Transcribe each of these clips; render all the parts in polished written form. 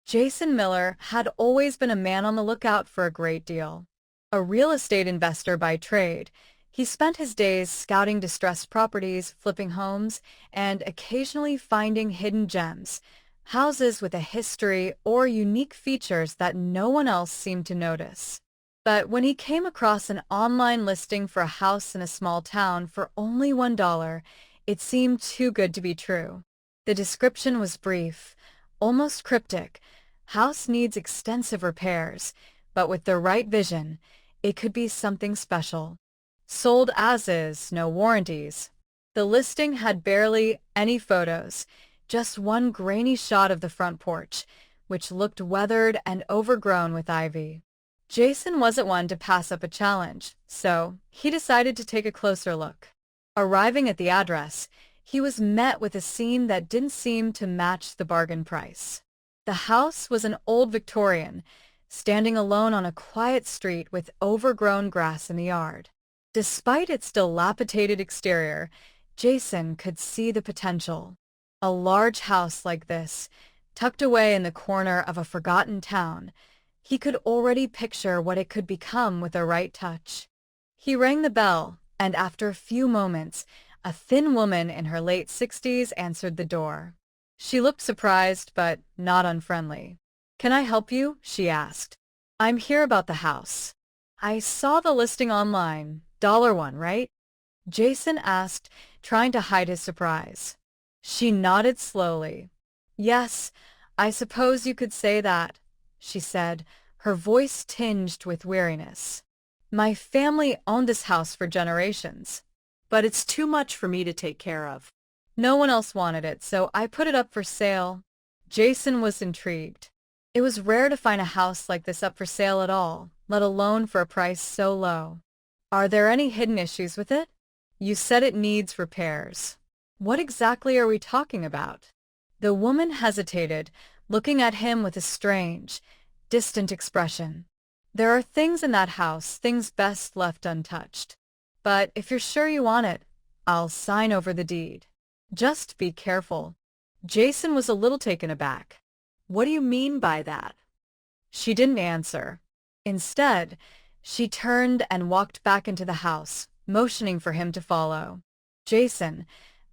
Jason Miller had always been a man on the lookout for a great deal. A real estate investor by trade, he spent his days scouting distressed properties, flipping homes, and occasionally finding hidden gems, houses with a history or unique features that no one else seemed to notice. But when he came across an online listing for a house in a small town for only $1, it seemed too good to be true. The description was brief, almost cryptic. House needs extensive repairs, but with the right vision, it could be something special. Sold as is, no warranties. The listing had barely any photos, just one grainy shot of the front porch, which looked weathered and overgrown with ivy. Jason wasn't one to pass up a challenge, so he decided to take a closer look. Arriving at the address, he was met with a scene that didn't seem to match the bargain price. The house was an old Victorian, standing alone on a quiet street with overgrown grass in the yard. Despite its dilapidated exterior, Jason could see the potential. A large house like this, tucked away in the corner of a forgotten town, he could already picture what it could become with a right touch. He rang the bell, and after a few moments, a thin woman in her late 60s answered the door. She looked surprised, but not unfriendly. "Can I help you?" she asked. "I'm here about the house. I saw the listing online. $1, right?" Jason asked, trying to hide his surprise. She nodded slowly. "Yes, I suppose you could say that," she said, her voice tinged with weariness. "My family owned this house for generations, but it's too much for me to take care of. No one else wanted it, so I put it up for sale." Jason was intrigued. It was rare to find a house like this up for sale at all, let alone for a price so low. "Are there any hidden issues with it? You said it needs repairs. What exactly are we talking about?" The woman hesitated, looking at him with a strange, distant expression. "There are things in that house, things best left untouched. But if you're sure you want it, I'll sign over the deed. Just be careful." Jason was a little taken aback. "What do you mean by that?" She didn't answer. Instead, she turned and walked back into the house, motioning for him to follow. Jason,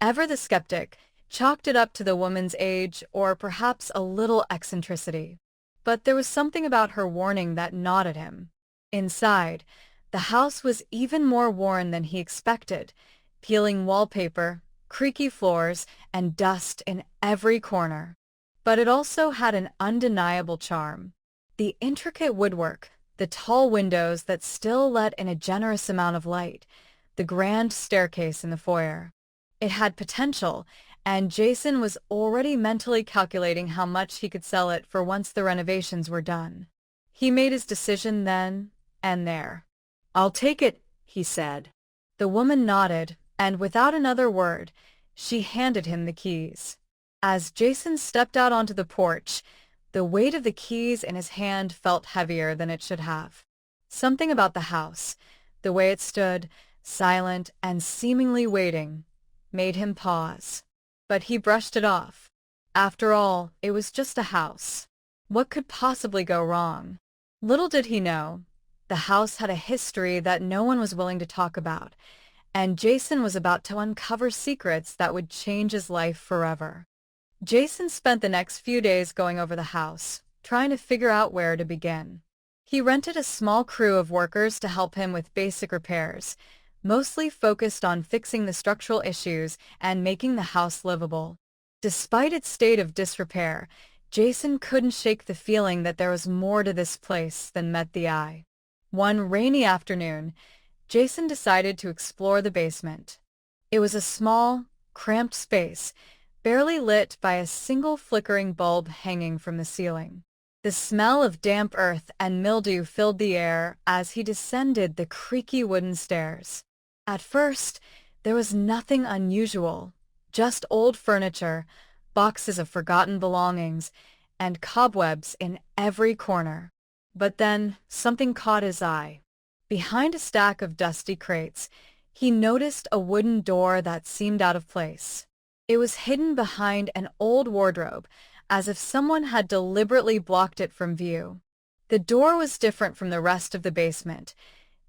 ever the skeptic, chalked it up to the woman's age or perhaps a little eccentricity. But there was something about her warning that gnawed at him. Inside, the house was even more worn than he expected, peeling wallpaper, creaky floors, and dust in every corner. But it also had an undeniable charm. The intricate woodwork, the tall windows that still let in a generous amount of light, the grand staircase in the foyer. It had potential, and Jason was already mentally calculating how much he could sell it for once the renovations were done. He made his decision then and there. "I'll take it," he said. The woman nodded, and without another word, she handed him the keys. As Jason stepped out onto the porch, the weight of the keys in his hand felt heavier than it should have. Something about the house, the way it stood, silent and seemingly waiting, made him pause. But he brushed it off. After all, it was just a house. What could possibly go wrong? Little did he know, the house had a history that no one was willing to talk about, and Jason was about to uncover secrets that would change his life forever. Jason spent the next few days going over the house, trying to figure out where to begin. He rented a small crew of workers to help him with basic repairs, mostly focused on fixing the structural issues and making the house livable. Despite its state of disrepair, Jason couldn't shake the feeling that there was more to this place than met the eye. One rainy afternoon, Jason decided to explore the basement. It was a small, cramped space, barely lit by a single flickering bulb hanging from the ceiling. The smell of damp earth and mildew filled the air as he descended the creaky wooden stairs. At first, there was nothing unusual, just old furniture, boxes of forgotten belongings, and cobwebs in every corner. But then something caught his eye. Behind a stack of dusty crates, he noticed a wooden door that seemed out of place. It was hidden behind an old wardrobe, as if someone had deliberately blocked it from view. The door was different from the rest of the basement.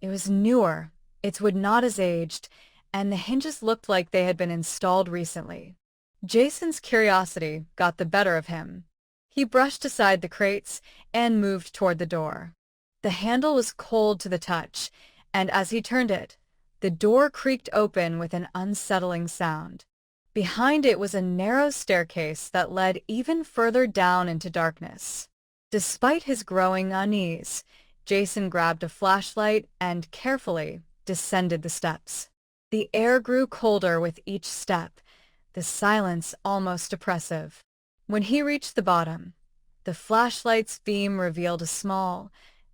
It was newer, its wood not as aged, and the hinges looked like they had been installed recently. Jason's curiosity got the better of him. He brushed aside the crates and moved toward the door. The handle was cold to the touch, and as he turned it, the door creaked open with an unsettling sound. Behind it was a narrow staircase that led even further down into darkness. Despite his growing unease, Jason grabbed a flashlight and carefully descended the steps. The air grew colder with each step, the silence almost oppressive. When he reached the bottom, the flashlight's beam revealed a small,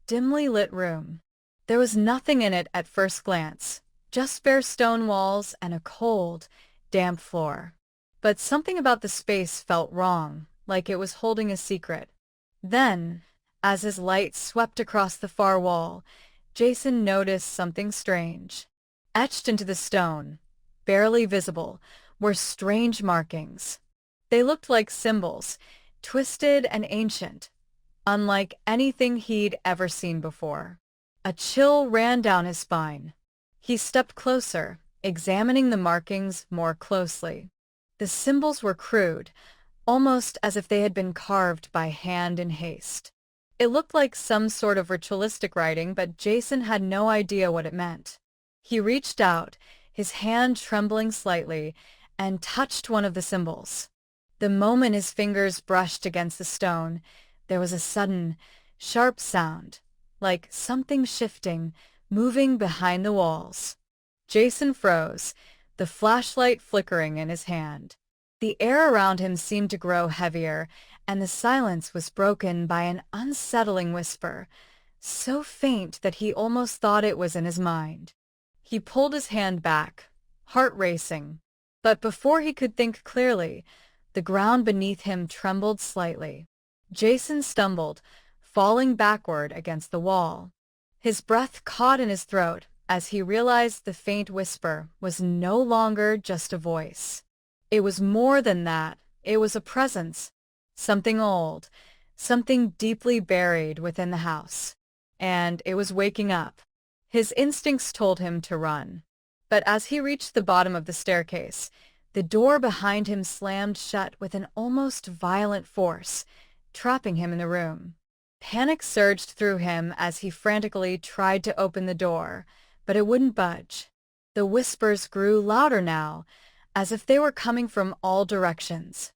dimly lit room. There was nothing in it at first glance, just bare stone walls and a cold, damp floor. But something about the space felt wrong, like it was holding a secret. Then, as his light swept across the far wall, Jason noticed something strange. Etched into the stone, barely visible, were strange markings. They looked like symbols, twisted and ancient, unlike anything he'd ever seen before. A chill ran down his spine. He stepped closer, examining the markings more closely. The symbols were crude, almost as if they had been carved by hand in haste. It looked like some sort of ritualistic writing, but Jason had no idea what it meant. He reached out, his hand trembling slightly, and touched one of the symbols. The moment his fingers brushed against the stone, there was a sudden, sharp sound, like something shifting, moving behind the walls. Jason froze, the flashlight flickering in his hand. The air around him seemed to grow heavier, and the silence was broken by an unsettling whisper, so faint that he almost thought it was in his mind. He pulled his hand back, heart racing, but before he could think clearly, the ground beneath him trembled slightly. Jason stumbled, falling backward against the wall. His breath caught in his throat as he realized the faint whisper was no longer just a voice. It was more than that. It was a presence, something old, something deeply buried within the house. And it was waking up. His instincts told him to run. But as he reached the bottom of the staircase, the door behind him slammed shut with an almost violent force, trapping him in the room. Panic surged through him as he frantically tried to open the door, but it wouldn't budge. The whispers grew louder now, as if they were coming from all directions.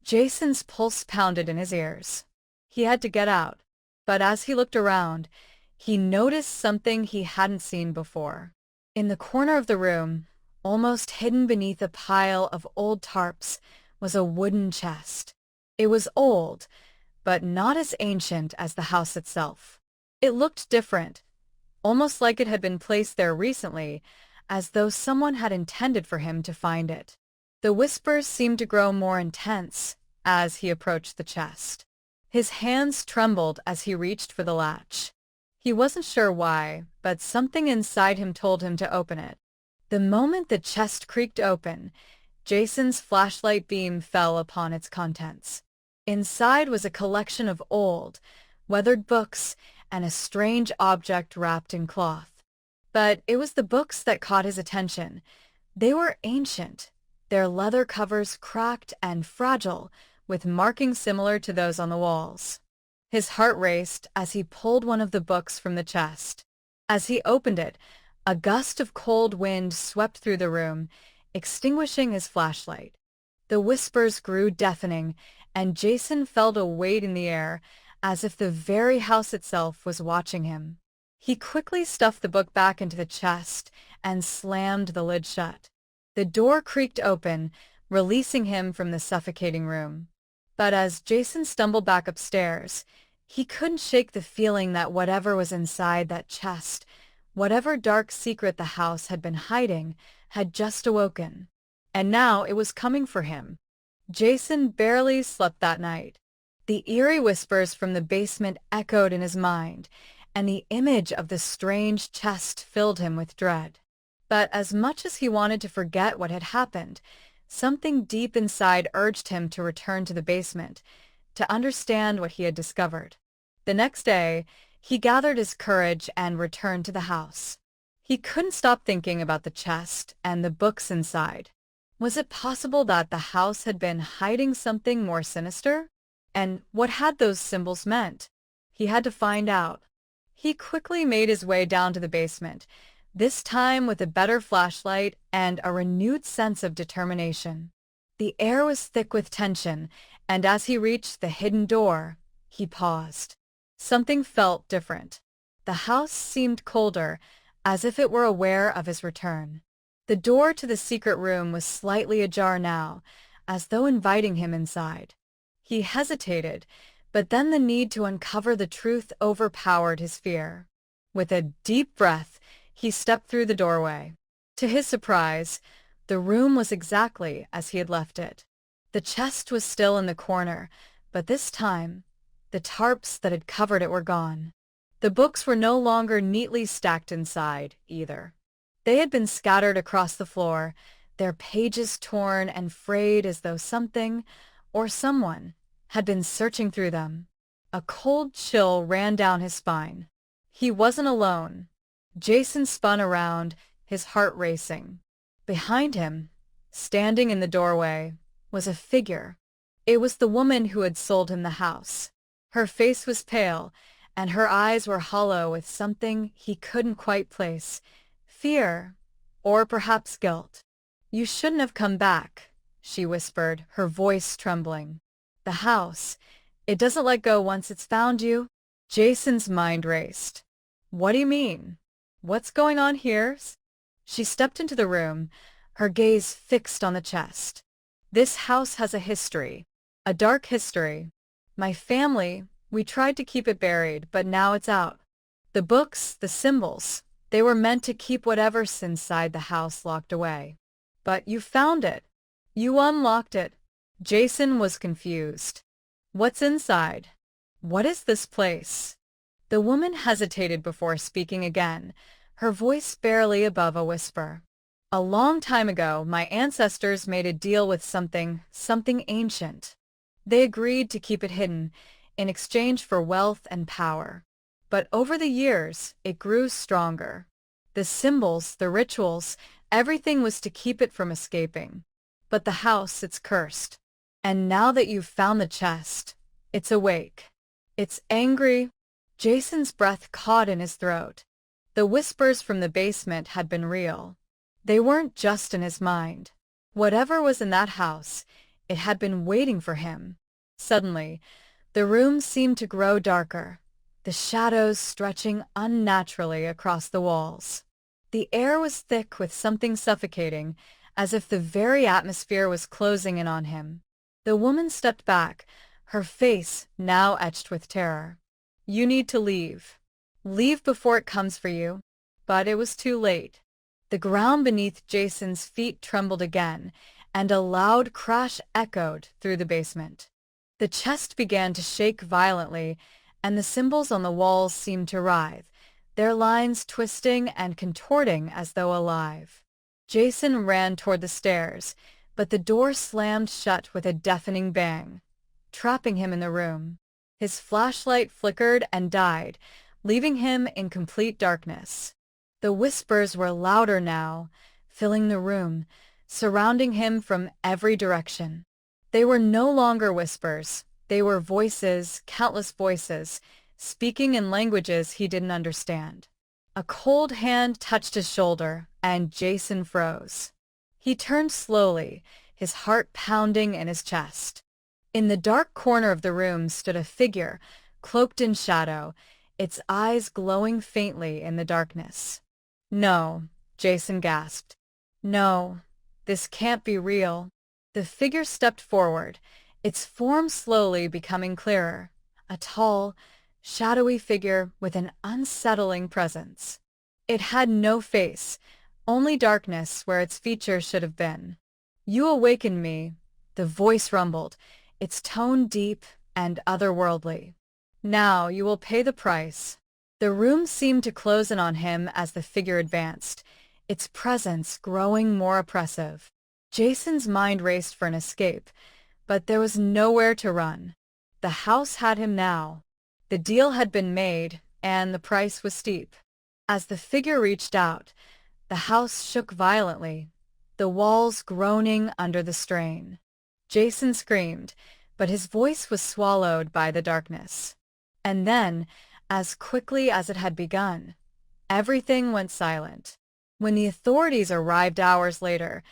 Jason's pulse pounded in his ears. He had to get out, but as he looked around, he noticed something he hadn't seen before. In the corner of the room, almost hidden beneath a pile of old tarps, was a wooden chest. It was old, but not as ancient as the house itself. It looked different, almost like it had been placed there recently, as though someone had intended for him to find it. The whispers seemed to grow more intense as he approached the chest. His hands trembled as he reached for the latch. He wasn't sure why, but something inside him told him to open it. The moment the chest creaked open, Jason's flashlight beam fell upon its contents. Inside was a collection of old, weathered books and a strange object wrapped in cloth. But it was the books that caught his attention. They were ancient, their leather covers cracked and fragile, with markings similar to those on the walls. His heart raced as he pulled one of the books from the chest. As he opened it, a gust of cold wind swept through the room, extinguishing his flashlight. The whispers grew deafening, and Jason felt a weight in the air, as if the very house itself was watching him. He quickly stuffed the book back into the chest and slammed the lid shut. The door creaked open, releasing him from the suffocating room. But as Jason stumbled back upstairs, he couldn't shake the feeling that whatever was inside that chest, whatever dark secret the house had been hiding, had just awoken. And now it was coming for him. Jason barely slept that night. The eerie whispers from the basement echoed in his mind, and the image of the strange chest filled him with dread. But as much as he wanted to forget what had happened, something deep inside urged him to return to the basement, to understand what he had discovered. The next day, he gathered his courage and returned to the house. He couldn't stop thinking about the chest and the books inside. Was it possible that the house had been hiding something more sinister? And what had those symbols meant? He had to find out. He quickly made his way down to the basement, this time with a better flashlight and a renewed sense of determination. The air was thick with tension, and as he reached the hidden door, he paused. Something felt different. The house seemed colder, as if it were aware of his return. The door to the secret room was slightly ajar now, as though inviting him inside. He hesitated, but then the need to uncover the truth overpowered his fear. With a deep breath, he stepped through the doorway. To his surprise, the room was exactly as he had left it. The chest was still in the corner, but this time, the tarps that had covered it were gone. The books were no longer neatly stacked inside, either. They had been scattered across the floor, their pages torn and frayed as though something, or someone, had been searching through them. A cold chill ran down his spine. He wasn't alone. Jason spun around, his heart racing. Behind him, standing in the doorway, was a figure. It was the woman who had sold him the house. Her face was pale, and her eyes were hollow with something he couldn't quite place. Fear, or perhaps guilt. "You shouldn't have come back," she whispered, her voice trembling. "The house, it doesn't let go once it's found you." Jason's mind raced. "What do you mean? What's going on here?" She stepped into the room, her gaze fixed on the chest. "This house has a history, a dark history. My family, we tried to keep it buried, but now it's out. The books, the symbols, they were meant to keep whatever's inside the house locked away. But you found it. You unlocked it." Jason was confused. "What's inside? What is this place?" The woman hesitated before speaking again, her voice barely above a whisper. "A long time ago, my ancestors made a deal with something ancient. They agreed to keep it hidden in exchange for wealth and power. But over the years, it grew stronger. The symbols, the rituals, everything was to keep it from escaping. But the house, it's cursed. And now that you've found the chest, it's awake. It's angry." Jason's breath caught in his throat. The whispers from the basement had been real. They weren't just in his mind. Whatever was in that house, it had been waiting for him. Suddenly, the room seemed to grow darker, the shadows stretching unnaturally across the walls. The air was thick with something suffocating, as if the very atmosphere was closing in on him. The woman stepped back, her face now etched with terror. "You need to leave. Leave before it comes for you." But it was too late. The ground beneath Jason's feet trembled again, and a loud crash echoed through the basement. The chest began to shake violently, and the symbols on the walls seemed to writhe, their lines twisting and contorting as though alive. Jason ran toward the stairs, but the door slammed shut with a deafening bang, trapping him in the room. His flashlight flickered and died, leaving him in complete darkness. The whispers were louder now, filling the room, surrounding him from every direction. They were no longer whispers. They were voices, countless voices, speaking in languages he didn't understand. A cold hand touched his shoulder, and Jason froze. He turned slowly, his heart pounding in his chest. In the dark corner of the room stood a figure, cloaked in shadow, its eyes glowing faintly in the darkness. "No," Jason gasped. "No, this can't be real." The figure stepped forward, its form slowly becoming clearer, a tall, shadowy figure with an unsettling presence. It had no face, only darkness where its features should have been. "You awakened me," the voice rumbled, its tone deep and otherworldly. "Now you will pay the price." The room seemed to close in on him as the figure advanced, its presence growing more oppressive. Jason's mind raced for an escape, but there was nowhere to run. The house had him now. The deal had been made, and the price was steep. As the figure reached out, the house shook violently, the walls groaning under the strain. Jason screamed, but his voice was swallowed by the darkness. And then, as quickly as it had begun, everything went silent. When the authorities arrived hours later,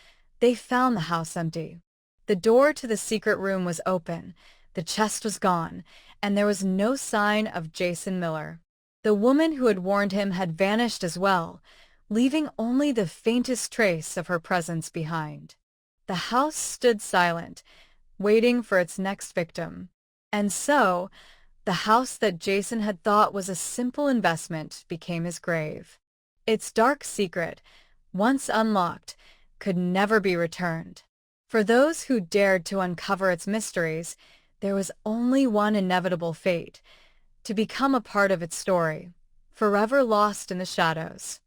they found the house empty. The door to the secret room was open, the chest was gone, and there was no sign of Jason Miller. The woman who had warned him had vanished as well, leaving only the faintest trace of her presence behind. The house stood silent, waiting for its next victim. And so, the house that Jason had thought was a simple investment became his grave. Its dark secret, once unlocked, could never be returned. For those who dared to uncover its mysteries, there was only one inevitable fate: to become a part of its story, forever lost in the shadows.